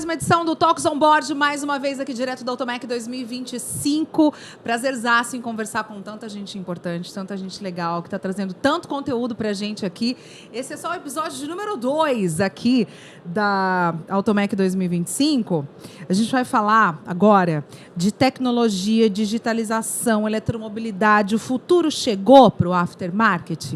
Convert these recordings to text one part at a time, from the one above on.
uma edição do Talks on Board, mais uma vez aqui direto da Automec 2025. Prazerzaço em conversar com tanta gente importante, tanta gente legal, que está trazendo tanto conteúdo para a gente aqui. Esse é só o episódio de número 2 aqui da Automec 2025. A gente vai falar agora de tecnologia, digitalização, eletromobilidade. O futuro chegou para o aftermarket?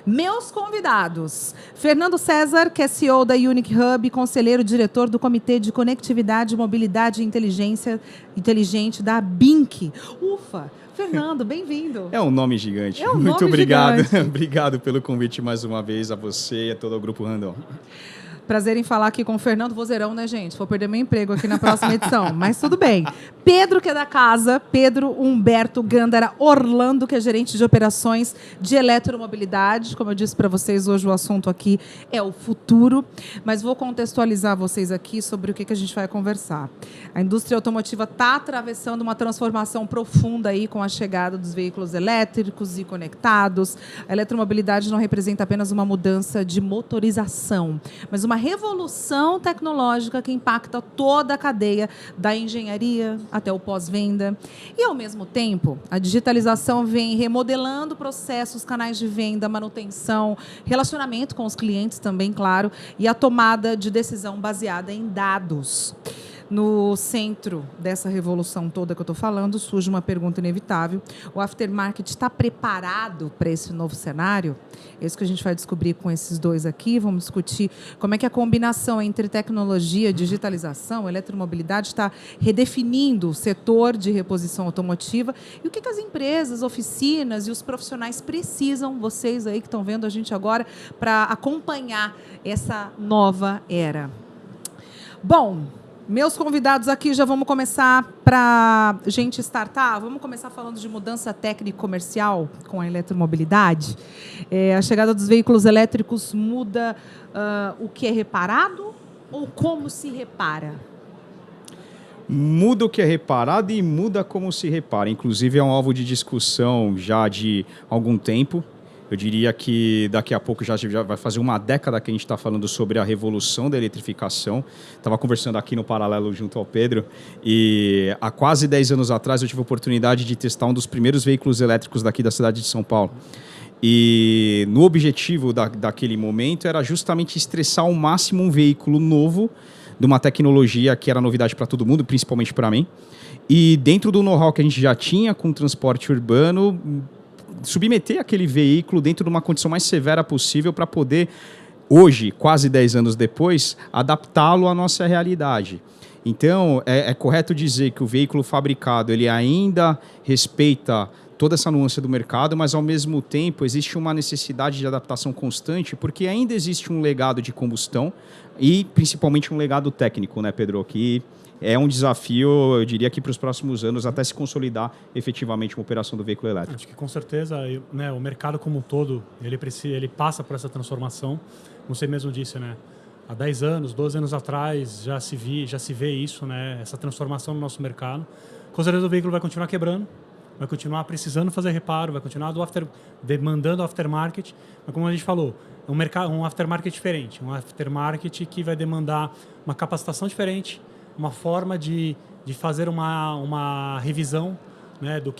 Meus convidados, Fernando César, que é CEO da Unique Hub, conselheiro diretor do Comitê de Conectividade, Mobilidade e Inteligência Inteligente da BINC. Ufa! Fernando, bem-vindo. É um nome gigante. É um Muito nome obrigado. Gigante. Obrigado pelo convite mais uma vez a você e a todo o Grupo Randon. Prazer em falar aqui com o Fernando Vozeirão, né, gente? Vou perder meu emprego aqui na próxima edição, mas tudo bem. Pedro, que é da casa, Pedro Humberto Gândara Orlando, que é gerente de operações de eletromobilidade. Como eu disse para vocês, hoje o assunto aqui é o futuro, mas vou contextualizar vocês aqui sobre o que a gente vai conversar. A indústria automotiva está atravessando uma transformação profunda aí com a chegada dos veículos elétricos e conectados. A eletromobilidade não representa apenas uma mudança de motorização, mas uma revolução tecnológica que impacta toda a cadeia da engenharia até o pós-venda. E, ao mesmo tempo, a digitalização vem remodelando processos, canais de venda, manutenção, relacionamento com os clientes também, claro, e a tomada de decisão baseada em dados. No centro dessa revolução toda que eu estou falando, surge uma pergunta inevitável. O aftermarket está preparado para esse novo cenário? É isso que a gente vai descobrir com esses dois aqui. Vamos discutir como é que a combinação entre tecnologia, digitalização, eletromobilidade está redefinindo o setor de reposição automotiva e o que as empresas, oficinas e os profissionais precisam, vocês aí que estão vendo a gente agora, para acompanhar essa nova era. Bom, meus convidados aqui, já vamos começar para a gente startar. Vamos começar falando de mudança técnica e comercial com a eletromobilidade. A chegada dos veículos elétricos muda o que é reparado ou como se repara? Muda o que é reparado e muda como se repara. Inclusive, é um alvo de discussão já de algum tempo. Eu diria que daqui a pouco já vai fazer uma década que a gente está falando sobre a revolução da eletrificação. Estava conversando aqui no paralelo junto ao Pedro e há quase 10 anos atrás eu tive a oportunidade de testar um dos primeiros veículos elétricos daqui da cidade de São Paulo. E no objetivo daquele momento era justamente estressar ao máximo um veículo novo de uma tecnologia que era novidade para todo mundo, principalmente para mim. E dentro do know-how que a gente já tinha com o transporte urbano, submeter aquele veículo dentro de uma condição mais severa possível para poder, hoje, quase 10 anos depois, adaptá-lo à nossa realidade. Então, é correto dizer que o veículo fabricado ele ainda respeita toda essa nuance do mercado, mas, ao mesmo tempo, existe uma necessidade de adaptação constante, porque ainda existe um legado de combustão e, principalmente, um legado técnico, né, Pedro? Que é um desafio, eu diria que para os próximos anos, até se consolidar efetivamente uma operação do veículo elétrico. Acho que com certeza, né, o mercado como um todo, ele passa por essa transformação. Como você mesmo disse, né? Há 10 anos, 12 anos atrás, já se vê isso, né, essa transformação no nosso mercado. Com certeza o veículo vai continuar quebrando, vai continuar precisando fazer reparo, vai continuar demandando aftermarket, mas como a gente falou, é um aftermarket diferente, um aftermarket que vai demandar uma capacitação diferente, uma forma de fazer uma revisão, né, do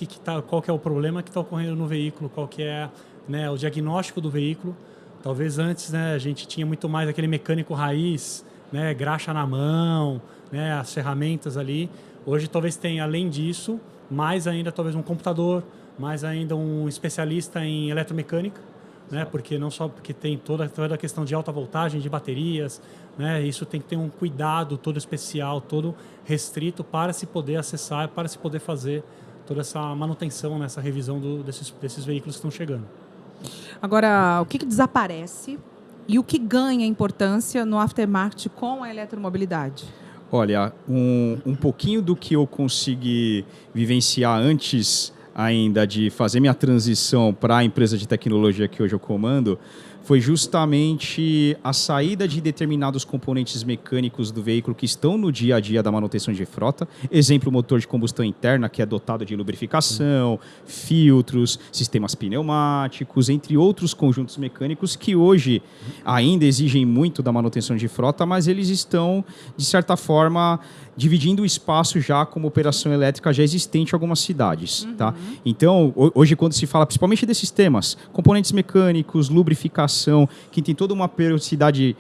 qual que é o problema que está ocorrendo no veículo, qual que é, né, o diagnóstico do veículo. Talvez antes, né, a gente tinha muito mais aquele mecânico raiz, né, graxa na mão, né, as ferramentas ali. Hoje talvez tenha, além disso, mais ainda talvez um computador, mais ainda um especialista em eletromecânica, né, porque não só porque tem toda a questão de alta voltagem, de baterias, né, isso tem que ter um cuidado todo especial, todo restrito para se poder acessar, para se poder fazer toda essa manutenção, nessa revisão desses veículos que estão chegando. Agora, o que desaparece e o que ganha importância no aftermarket com a eletromobilidade? Olha, um pouquinho do que eu consegui vivenciar antes ainda de fazer minha transição para a empresa de tecnologia que hoje eu comando foi justamente a saída de determinados componentes mecânicos do veículo que estão no dia a dia da manutenção de frota. Exemplo, motor de combustão interna, que é dotado de lubrificação, filtros, sistemas pneumáticos, entre outros conjuntos mecânicos que hoje ainda exigem muito da manutenção de frota, mas eles estão, de certa forma, dividindo o espaço já como operação elétrica já existente em algumas cidades. Tá? Então, hoje, quando se fala principalmente desses temas, componentes mecânicos, lubrificação, que tem toda uma periodicidade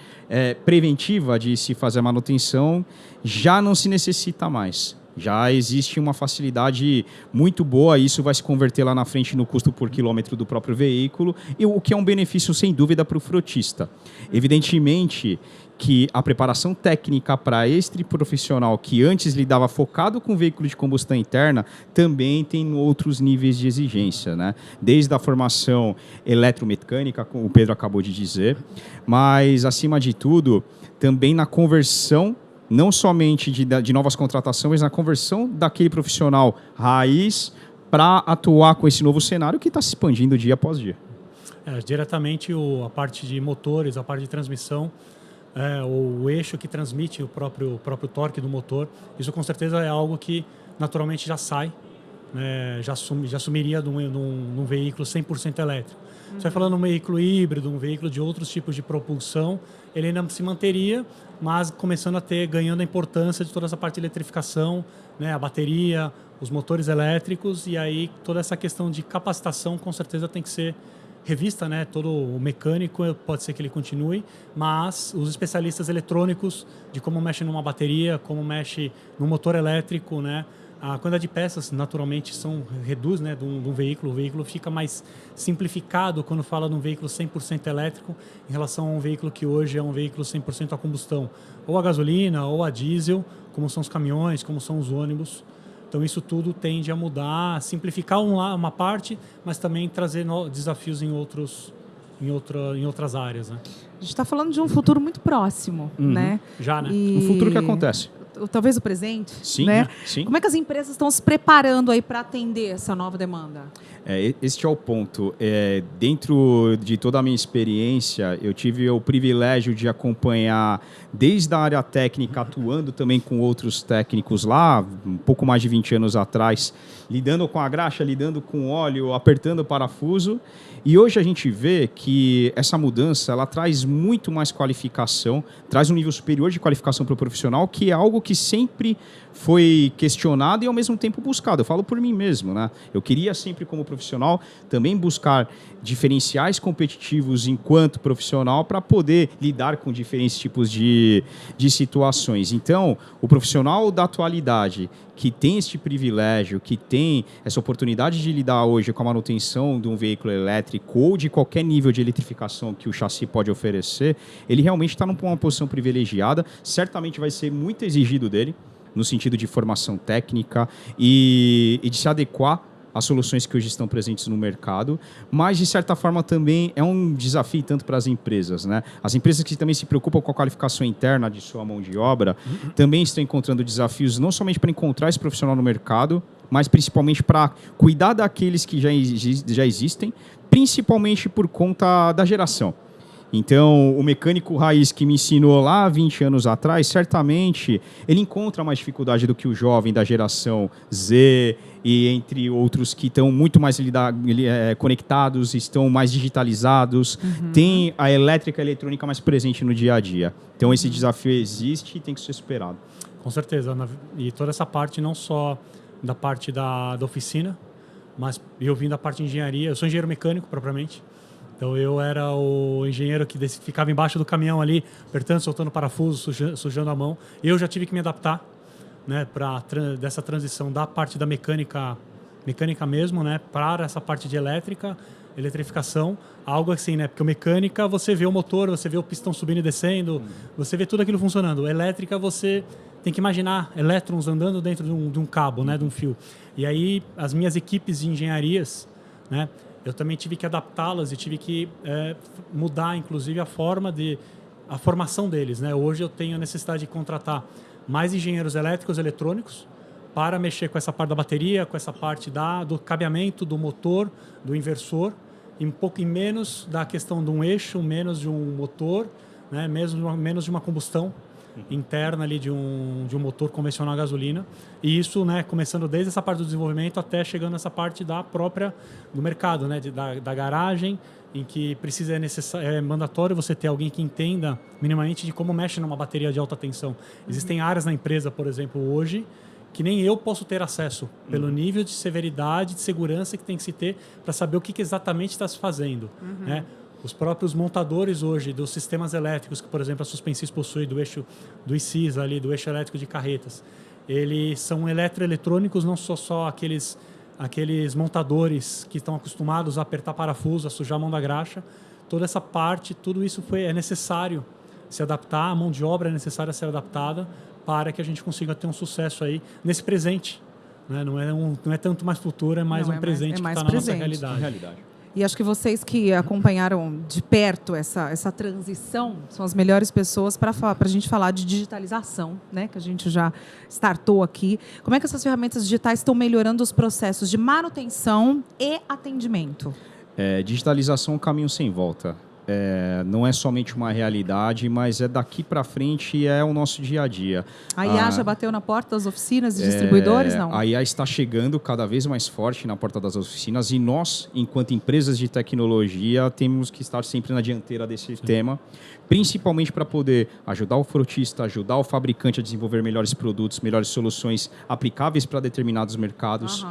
preventiva de se fazer a manutenção, já não se necessita mais. Já existe uma facilidade muito boa, isso vai se converter lá na frente no custo por quilômetro do próprio veículo, e o que é um benefício, sem dúvida, para o frotista. Evidentemente que a preparação técnica para este profissional que antes lidava focado com veículo de combustão interna também tem outros níveis de exigência, né? Desde a formação eletromecânica, como o Pedro acabou de dizer, mas, acima de tudo, também na conversão não somente de novas contratações, mas na conversão daquele profissional raiz para atuar com esse novo cenário que está se expandindo dia após dia. Diretamente a parte de motores, a parte de transmissão, o eixo que transmite o próprio torque do motor, isso com certeza é algo que naturalmente já sai, né, já sumiria num veículo 100% elétrico. Você vai falando num veículo híbrido, um veículo de outros tipos de propulsão, ele ainda se manteria, mas começando ganhando a importância de toda essa parte de eletrificação, né, a bateria, os motores elétricos, e aí toda essa questão de capacitação com certeza tem que ser revista, né? Todo o mecânico pode ser que ele continue, mas os especialistas eletrônicos de como mexe numa bateria, como mexe no motor elétrico, né? A quantidade de peças naturalmente reduz, né, de um veículo. O veículo fica mais simplificado quando fala de um veículo 100% elétrico em relação a um veículo que hoje é um veículo 100% a combustão, ou a gasolina, ou a diesel, como são os caminhões, como são os ônibus. Então isso tudo tende a mudar, simplificar uma parte, mas também trazer desafios em outras áreas. Né? A gente está falando de um futuro muito próximo, né? Já, né? Um futuro que acontece. Talvez o presente, sim, né? Sim. Como é que as empresas estão se preparando aí para atender essa nova demanda? Este é o ponto. Dentro de toda a minha experiência, eu tive o privilégio de acompanhar desde a área técnica, atuando também com outros técnicos lá, um pouco mais de 20 anos atrás, lidando com a graxa, lidando com óleo, apertando o parafuso. E hoje a gente vê que essa mudança ela traz muito mais qualificação, traz um nível superior de qualificação para o profissional, que é algo que sempre foi questionado e ao mesmo tempo buscado. Eu falo por mim mesmo, né? Eu queria sempre, como profissional, também buscar diferenciais competitivos enquanto profissional para poder lidar com diferentes tipos de situações. Então, o profissional da atualidade que tem este privilégio, que tem essa oportunidade de lidar hoje com a manutenção de um veículo elétrico ou de qualquer nível de eletrificação que o chassi pode oferecer, ele realmente está numa posição privilegiada, certamente vai ser muito exigido dele, no sentido de formação técnica e de se adequar às soluções que hoje estão presentes no mercado, mas, de certa forma, também é um desafio tanto para as empresas, né? As empresas que também se preocupam com a qualificação interna de sua mão de obra também estão encontrando desafios não somente para encontrar esse profissional no mercado, mas principalmente para cuidar daqueles que já existem, principalmente por conta da geração. Então, o mecânico raiz que me ensinou lá 20 anos atrás, certamente ele encontra mais dificuldade do que o jovem da geração Z e entre outros que estão muito mais conectados, estão mais digitalizados, tem a elétrica e a eletrônica mais presente no dia a dia. Então, esse desafio existe e tem que ser superado. Com certeza. E toda essa parte, não só da parte da oficina, mas eu vim da parte de engenharia. Eu sou engenheiro mecânico, propriamente. Então, eu era o engenheiro que ficava embaixo do caminhão ali, apertando, soltando parafuso, sujando a mão. Eu já tive que me adaptar, né, dessa transição da parte da mecânica mesmo, né, para essa parte de eletrificação, algo assim, né, porque a mecânica você vê o motor, você vê o pistão subindo e descendo, você vê tudo aquilo funcionando. A elétrica você tem que imaginar elétrons andando dentro de um cabo, né, de um fio. E aí as minhas equipes de engenharias, né, eu também tive que adaptá-las e tive que mudar, inclusive, a formação deles, né? Hoje eu tenho a necessidade de contratar mais engenheiros elétricos e eletrônicos para mexer com essa parte da bateria, com essa parte do cabeamento, do motor, do inversor, e um pouco menos da questão de um eixo, menos de um motor, né, menos de uma combustão interna ali de um motor convencional a gasolina. E isso, né, começando desde essa parte do desenvolvimento até chegando nessa parte do mercado, né, da garagem, em que é mandatório você ter alguém que entenda minimamente de como mexe numa bateria de alta tensão. Existem áreas na empresa, por exemplo, hoje, que nem eu posso ter acesso, pelo nível de severidade, de segurança que tem que se ter para saber o que exatamente está se fazendo. Né? Os próprios montadores hoje dos sistemas elétricos, que, por exemplo, a Suspensys possui, do ICIS, ali, do eixo elétrico de carretas, eles são eletroeletrônicos, não só aqueles montadores que estão acostumados a apertar parafuso, a sujar a mão da graxa. Toda essa parte, tudo isso é necessário se adaptar, a mão de obra é necessária ser adaptada para que a gente consiga ter um sucesso aí nesse presente. Né? Não é tanto mais futuro, é mais presente que está na nossa realidade. E acho que vocês que acompanharam de perto essa transição são as melhores pessoas para a gente falar de digitalização, né? Que a gente já startou aqui. Como é que essas ferramentas digitais estão melhorando os processos de manutenção e atendimento? Digitalização é um caminho sem volta. Não é somente uma realidade, mas é daqui para frente e é o nosso dia a dia. A IA já bateu na porta das oficinas e distribuidores, não? A IA está chegando cada vez mais forte na porta das oficinas e nós, enquanto empresas de tecnologia, temos que estar sempre na dianteira desse tema, principalmente para poder ajudar o frotista, ajudar o fabricante a desenvolver melhores produtos, melhores soluções aplicáveis para determinados mercados,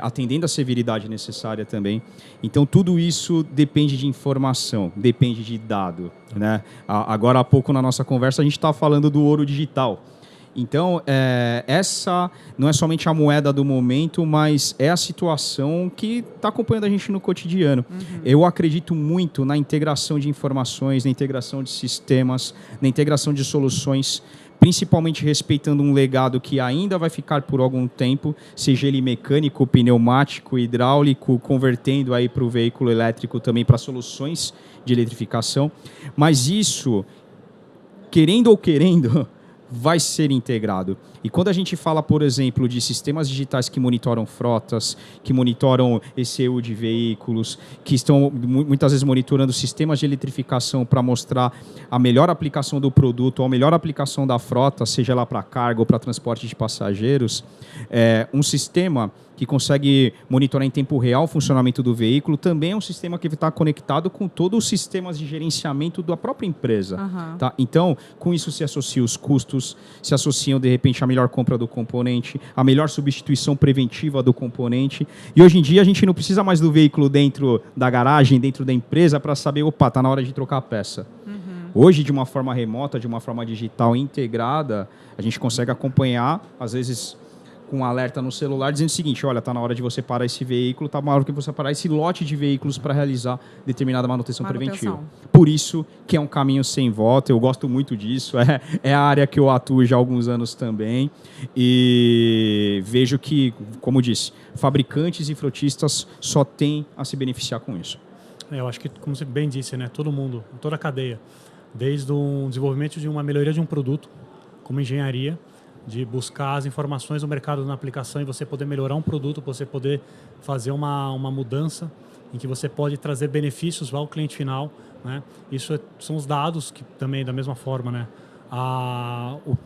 atendendo a severidade necessária também. Então, tudo isso depende de informação, depende de dado. Né? Agora há pouco, na nossa conversa, a gente está falando do ouro digital. Então, essa não é somente a moeda do momento, mas é a situação que está acompanhando a gente no cotidiano. Eu acredito muito na integração de informações, na integração de sistemas, na integração de soluções, principalmente respeitando um legado que ainda vai ficar por algum tempo, seja ele mecânico, pneumático, hidráulico, convertendo aí para o veículo elétrico também para soluções de eletrificação. Mas isso, querendo ou querendo, vai ser integrado. E quando a gente fala, por exemplo, de sistemas digitais que monitoram frotas, que monitoram ECU de veículos, que estão muitas vezes monitorando sistemas de eletrificação para mostrar a melhor aplicação do produto, ou a melhor aplicação da frota, seja lá para carga ou para transporte de passageiros, um sistema que consegue monitorar em tempo real o funcionamento do veículo, também é um sistema que está conectado com todos os sistemas de gerenciamento da própria empresa. Tá? Então, com isso se associam os custos, se associam, de repente, a melhor compra do componente, a melhor substituição preventiva do componente. E hoje em dia a gente não precisa mais do veículo dentro da garagem, dentro da empresa, para saber, está na hora de trocar a peça. Hoje, de uma forma remota, de uma forma digital integrada, a gente consegue acompanhar, às vezes, com um alerta no celular, dizendo o seguinte: olha, está na hora de você parar esse veículo, está na hora de você parar esse lote de veículos para realizar determinada manutenção preventiva. Por isso que é um caminho sem volta, eu gosto muito disso, é a área que eu atuo já há alguns anos também, e vejo que, como disse, fabricantes e frotistas só têm a se beneficiar com isso. Eu acho que, como você bem disse, né, todo mundo, toda a cadeia, desde o desenvolvimento de uma melhoria de um produto, como engenharia, de buscar as informações do mercado na aplicação e você poder melhorar um produto, você poder fazer uma mudança em que você pode trazer benefícios ao cliente final. Né? Isso são os dados que também, da mesma forma, né?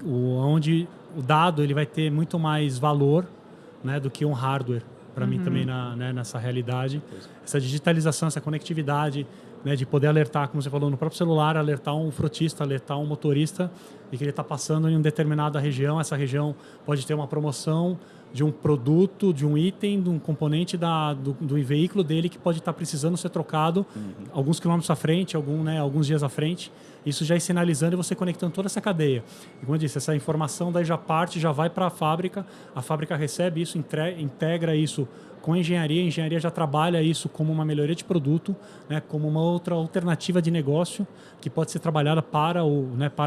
Onde o dado ele vai ter muito mais valor, né, do que um hardware, para mim também nessa realidade. Essa digitalização, essa conectividade, né, de poder alertar, como você falou, no próprio celular, alertar um frotista, alertar um motorista e que ele está passando em uma determinada região. Essa região pode ter uma promoção de um produto, de um item, de um componente do veículo dele que pode estar precisando ser trocado alguns quilômetros à frente, alguns dias à frente. Isso já é sinalizando e você conectando toda essa cadeia. E como eu disse, essa informação daí já parte, já vai para a fábrica recebe isso, integra isso com a engenharia já trabalha isso como uma melhoria de produto, né, como uma outra alternativa de negócio que pode ser trabalhada para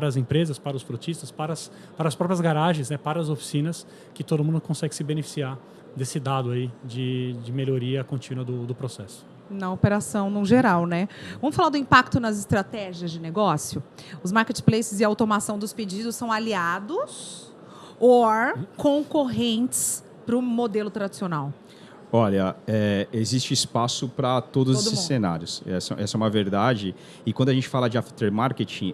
as empresas, para os frotistas, para as próprias garagens, né, para as oficinas, que todo mundo consegue se beneficiar desse dado aí de melhoria contínua do processo. Na operação, no geral, né? Vamos falar do impacto nas estratégias de negócio? Os marketplaces e a automação dos pedidos são aliados Ou concorrentes para o modelo tradicional? Olha, existe espaço para todos esses cenários. Essa é uma verdade. E quando a gente fala de aftermarketing,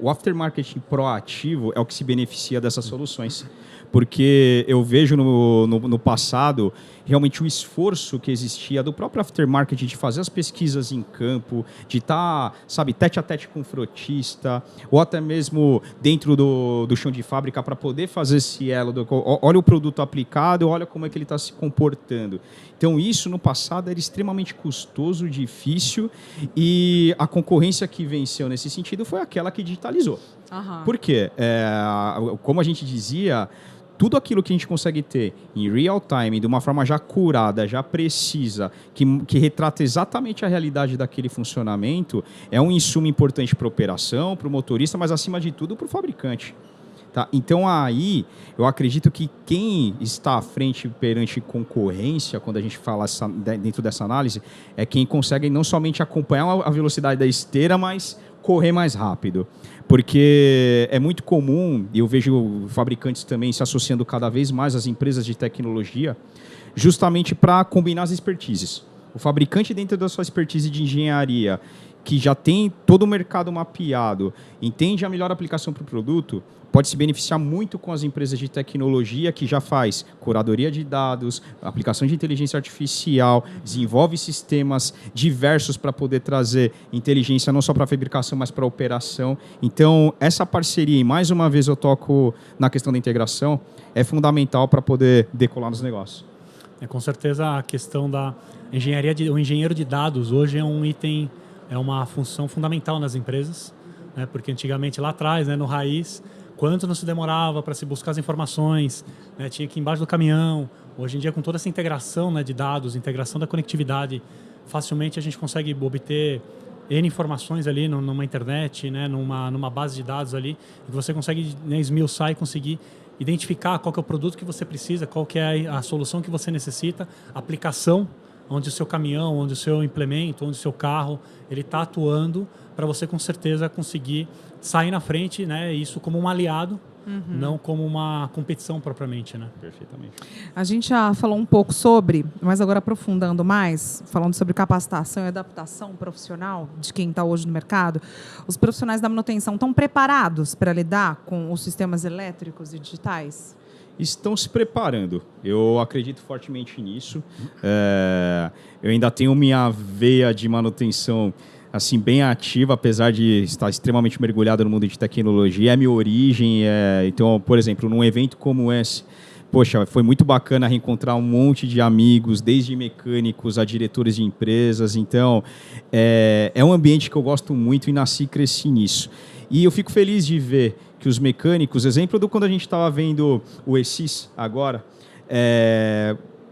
o aftermarketing proativo é o que se beneficia dessas soluções. Porque eu vejo no passado realmente o esforço que existia do próprio aftermarket de fazer as pesquisas em campo, de estar, sabe, tete a tete com o frotista, ou até mesmo dentro do chão de fábrica para poder fazer esse elo. Olha o produto aplicado, olha como é que ele está se comportando. Então, isso no passado era extremamente custoso, difícil, e a concorrência que venceu nesse sentido foi aquela que digitalizou. Aham. Por quê? Como a gente dizia, tudo aquilo que a gente consegue ter em real time, de uma forma já curada, já precisa, que retrata exatamente a realidade daquele funcionamento, é um insumo importante para a operação, para o motorista, mas acima de tudo para o fabricante. Tá? Então aí, eu acredito que quem está à frente perante concorrência, quando a gente fala dentro dessa análise, é quem consegue não somente acompanhar a velocidade da esteira, mas correr mais rápido. Porque é muito comum, e eu vejo fabricantes também se associando cada vez mais às empresas de tecnologia, justamente para combinar as expertises. O fabricante, dentro da sua expertise de engenharia, que já tem todo o mercado mapeado, entende a melhor aplicação para o produto, pode se beneficiar muito com as empresas de tecnologia que já faz curadoria de dados, aplicação de inteligência artificial, desenvolve sistemas diversos para poder trazer inteligência não só para a fabricação, mas para a operação. Então, essa parceria, e mais uma vez eu toco na questão da integração, é fundamental para poder decolar nos negócios. Com certeza a questão da engenharia, o engenheiro de dados hoje é um item, é uma função fundamental nas empresas, né? Porque antigamente lá atrás, né, no raiz, quanto não se demorava para se buscar as informações, né? Tinha que ir embaixo do caminhão. Hoje em dia, com toda essa integração, né, de dados, integração da conectividade, facilmente a gente consegue obter N informações ali numa internet, né, numa base de dados ali, e você consegue, né, esmiuçar e conseguir identificar qual que é o produto que você precisa, qual que é a solução que você necessita, a aplicação, onde o seu caminhão, onde o seu implemento, onde o seu carro, ele está atuando para você com certeza conseguir sair na frente, né? Isso como um aliado, não como uma competição propriamente, né? Perfeitamente. A gente já falou um pouco sobre, mas agora aprofundando mais, falando sobre capacitação e adaptação profissional de quem está hoje no mercado, os profissionais da manutenção estão preparados para lidar com os sistemas elétricos e digitais? Estão se preparando. Eu acredito fortemente nisso. Eu ainda tenho minha veia de manutenção assim, bem ativa, apesar de estar extremamente mergulhado no mundo de tecnologia. É a minha origem. Então, por exemplo, num evento como esse, poxa, foi muito bacana reencontrar um monte de amigos, desde mecânicos a diretores de empresas. Então, é um ambiente que eu gosto muito e nasci e cresci nisso. E eu fico feliz de ver que os mecânicos, exemplo do quando a gente estava vendo o ESIS agora,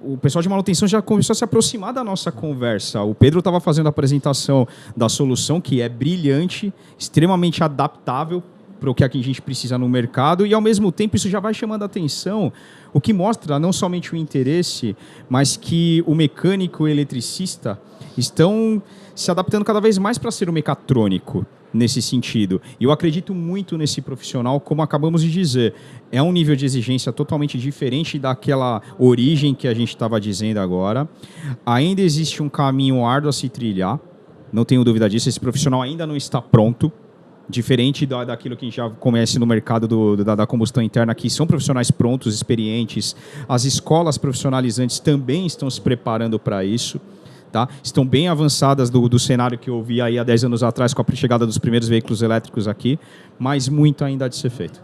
o pessoal de manutenção já começou a se aproximar da nossa conversa. O Pedro estava fazendo a apresentação da solução, que é brilhante, extremamente adaptável para o que a gente precisa no mercado, e ao mesmo tempo isso já vai chamando a atenção, o que mostra não somente o interesse, mas que o mecânico e o eletricista estão se adaptando cada vez mais para ser o mecatrônico nesse sentido. E eu acredito muito nesse profissional, como acabamos de dizer. É um nível de exigência totalmente diferente daquela origem que a gente estava dizendo agora. Ainda existe um caminho árduo a se trilhar, não tenho dúvida disso. Esse profissional ainda não está pronto, diferente daquilo que a gente já conhece no mercado da combustão interna, que são profissionais prontos, experientes. As escolas profissionalizantes também estão se preparando para isso. Tá? Estão bem avançadas do cenário que eu vi aí há 10 anos atrás, com a chegada dos primeiros veículos elétricos aqui, mas muito ainda há de ser feito.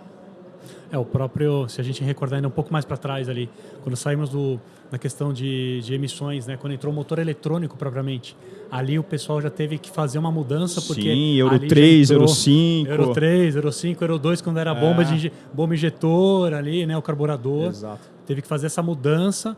O próprio, se a gente recordar ainda um pouco mais para trás ali, quando saímos da questão de emissões, né, quando entrou o motor eletrônico propriamente, ali o pessoal já teve que fazer uma mudança, porque sim, Euro 3, Euro 5. Euro 3, Euro 5, Euro 2, quando era bomba injetor ali, né, o carburador. Exato. Teve que fazer essa mudança.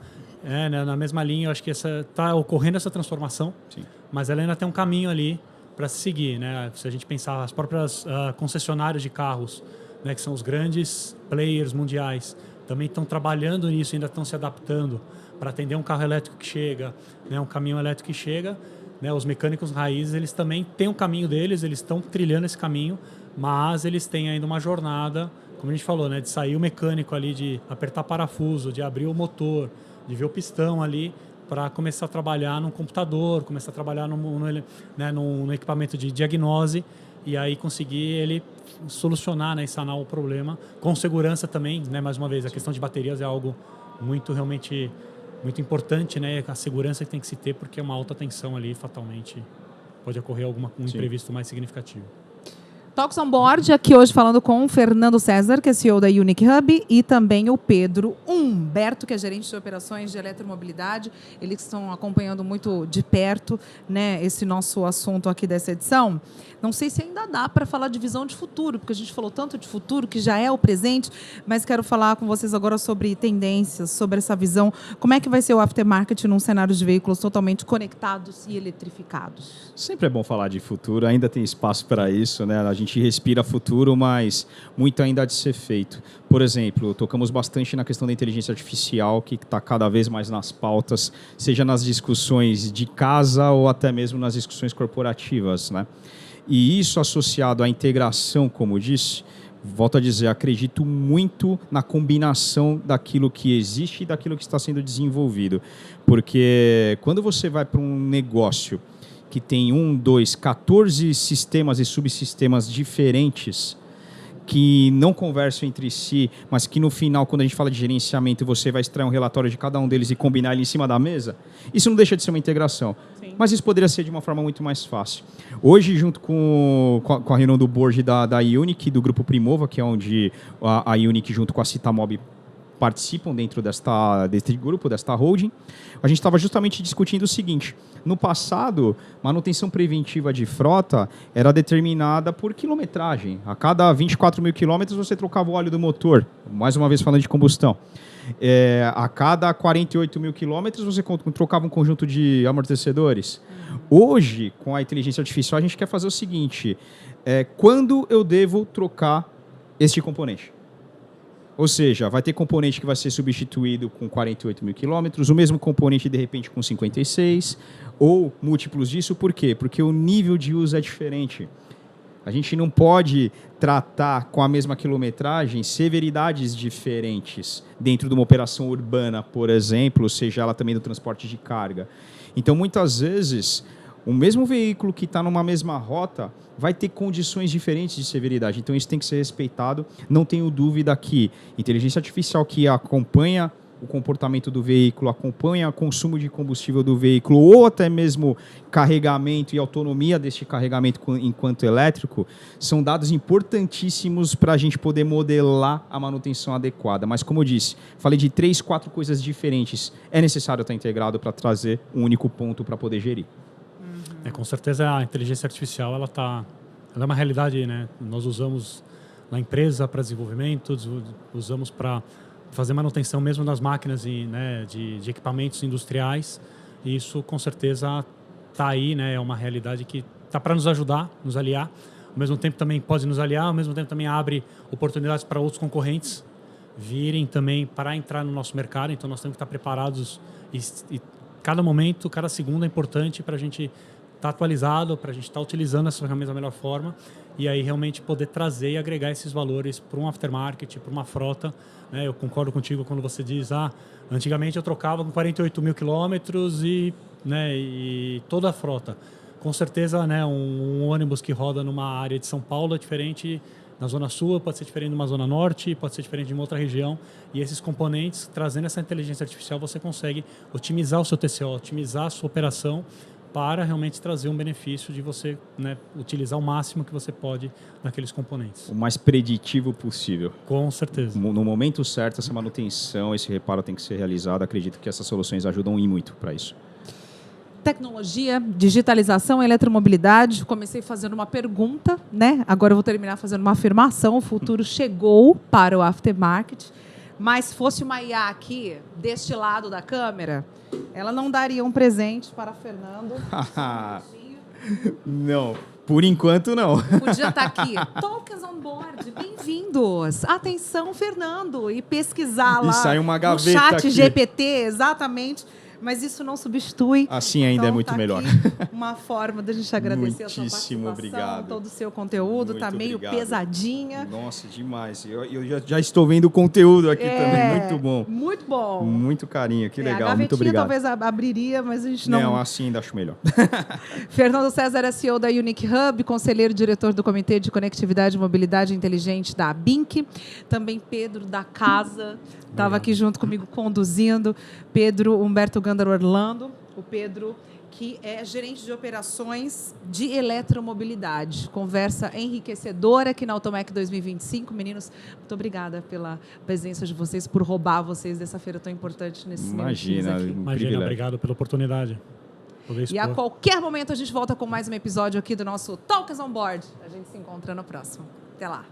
Na mesma linha, eu acho que está ocorrendo essa transformação, sim, mas ela ainda tem um caminho ali para se seguir, né? Se a gente pensar as próprias concessionárias de carros, né, que são os grandes players mundiais, também estão trabalhando nisso, ainda estão se adaptando para atender um carro elétrico que chega, né, um caminhão elétrico que chega, né? Os mecânicos raízes, eles também têm um caminho deles, eles estão trilhando esse caminho, mas eles têm ainda uma jornada como a gente falou, né, de sair o mecânico ali, de apertar parafuso, de abrir o motor, de ver o pistão ali, para começar a trabalhar num computador, começar a trabalhar num equipamento de diagnose e aí conseguir ele solucionar, né, e sanar o problema com segurança também, né, mais uma vez, a questão de baterias é algo realmente muito importante, né, a segurança que tem que se ter, porque uma alta tensão ali fatalmente pode ocorrer um imprevisto mais significativo. Talks on Board, aqui hoje falando com o Fernando César, que é CEO da Unique Hub, e também o Pedro Humberto, que é gerente de operações de eletromobilidade. Eles estão acompanhando muito de perto, né, esse nosso assunto aqui dessa edição. Não sei se ainda dá para falar de visão de futuro, porque a gente falou tanto de futuro, que já é o presente, mas quero falar com vocês agora sobre tendências, sobre essa visão. Como é que vai ser o aftermarket num cenário de veículos totalmente conectados e eletrificados? Sempre é bom falar de futuro, ainda tem espaço para isso, né? A gente respira futuro, mas muito ainda há de ser feito. Por exemplo, tocamos bastante na questão da inteligência artificial, que está cada vez mais nas pautas, seja nas discussões de casa ou até mesmo nas discussões corporativas, né? E isso associado à integração, como eu disse, volto a dizer, acredito muito na combinação daquilo que existe e daquilo que está sendo desenvolvido. Porque quando você vai para um negócio que tem 14 sistemas e subsistemas diferentes que não conversam entre si, mas que no final, quando a gente fala de gerenciamento, você vai extrair um relatório de cada um deles e combinar ele em cima da mesa, isso não deixa de ser uma integração. Sim. Mas isso poderia ser de uma forma muito mais fácil. Hoje, junto com a reunião do board da Unique, do Grupo Primova, que é onde a Unique, junto com a Citamob, participam dentro deste grupo, desta holding, a gente estava justamente discutindo o seguinte: no passado, manutenção preventiva de frota era determinada por quilometragem. A cada 24 mil quilômetros você trocava o óleo do motor, mais uma vez falando de combustão. A cada 48 mil quilômetros você trocava um conjunto de amortecedores. Hoje, com a inteligência artificial, a gente quer fazer o seguinte: quando eu devo trocar este componente? Ou seja, vai ter componente que vai ser substituído com 48 mil quilômetros, o mesmo componente, de repente, com 56, ou múltiplos disso. Por quê? Porque o nível de uso é diferente. A gente não pode tratar com a mesma quilometragem severidades diferentes dentro de uma operação urbana, por exemplo, seja ela também do transporte de carga. Então, muitas vezes, o mesmo veículo que está numa mesma rota vai ter condições diferentes de severidade. Então, isso tem que ser respeitado. Não tenho dúvida que inteligência artificial que acompanha o comportamento do veículo, acompanha o consumo de combustível do veículo ou até mesmo carregamento e autonomia deste carregamento enquanto elétrico, são dados importantíssimos para a gente poder modelar a manutenção adequada. Mas, como eu disse, falei de 3, 4 coisas diferentes. É necessário estar integrado para trazer um único ponto para poder gerir. Com certeza a inteligência artificial ela é uma realidade, né? Nós usamos na empresa para desenvolvimento, usamos para fazer manutenção mesmo das máquinas de equipamentos industriais. E isso com certeza está aí, né? É uma realidade que está para nos ajudar, nos aliar. Ao mesmo tempo também pode nos aliar, ao mesmo tempo também abre oportunidades para outros concorrentes virem também para entrar no nosso mercado. Então nós temos que estar preparados e cada momento, cada segundo é importante para a gente estar atualizado, para a gente estar utilizando essa ferramenta da melhor forma e aí realmente poder trazer e agregar esses valores para um aftermarket, para uma frota. Né? Eu concordo contigo quando você diz, antigamente eu trocava com 48 mil quilômetros e toda a frota. Com certeza, né, um ônibus que roda numa área de São Paulo é diferente na Zona Sul, pode ser diferente numa Zona Norte, pode ser diferente de uma outra região. E esses componentes, trazendo essa inteligência artificial, você consegue otimizar o seu TCO, otimizar a sua operação para realmente trazer um benefício de você, né, utilizar o máximo que você pode naqueles componentes. O mais preditivo possível. Com certeza. No momento certo, essa manutenção, esse reparo tem que ser realizado. Acredito que essas soluções ajudam muito para isso. Tecnologia, digitalização, eletromobilidade. Comecei fazendo uma pergunta, né? Agora eu vou terminar fazendo uma afirmação. O futuro chegou para o aftermarket. Mas se fosse uma IA aqui, deste lado da câmera, ela não daria um presente para Fernando. Não, por enquanto não. Podia estar aqui. Talks on Board, bem-vindos. Atenção, Fernando. E pesquisar lá sai uma gaveta no chat aqui. GPT, exatamente. mas isso não substitui. Assim ainda é muito tá melhor. Aqui uma forma da gente agradecer a sua Muitíssimo participação, obrigado. todo o seu conteúdo, Muito tá meio obrigado. pesadinha. Nossa, demais. Eu já estou vendo o conteúdo aqui também. Muito bom. Muito bom. Muito carinho. Que A legal. gavetinha Muito obrigado. talvez abriria, mas a gente não... Não, assim ainda acho melhor. Fernando César é CEO da Unique Hub, conselheiro diretor do Comitê de Conectividade e Mobilidade Inteligente da ABINC. Também Pedro da Casa, estava aqui junto comigo conduzindo. Pedro Humberto Gândara Orlando. O Pedro, que é gerente de operações de eletromobilidade. Conversa enriquecedora aqui na Automec 2025. Meninos, muito obrigada pela presença de vocês, por roubar vocês dessa feira tão importante nesse Imagina, aqui. Imagina, obrigado pela oportunidade. E a qualquer momento a gente volta com mais um episódio aqui do nosso Talks on Board. A gente se encontra no próximo. Até lá.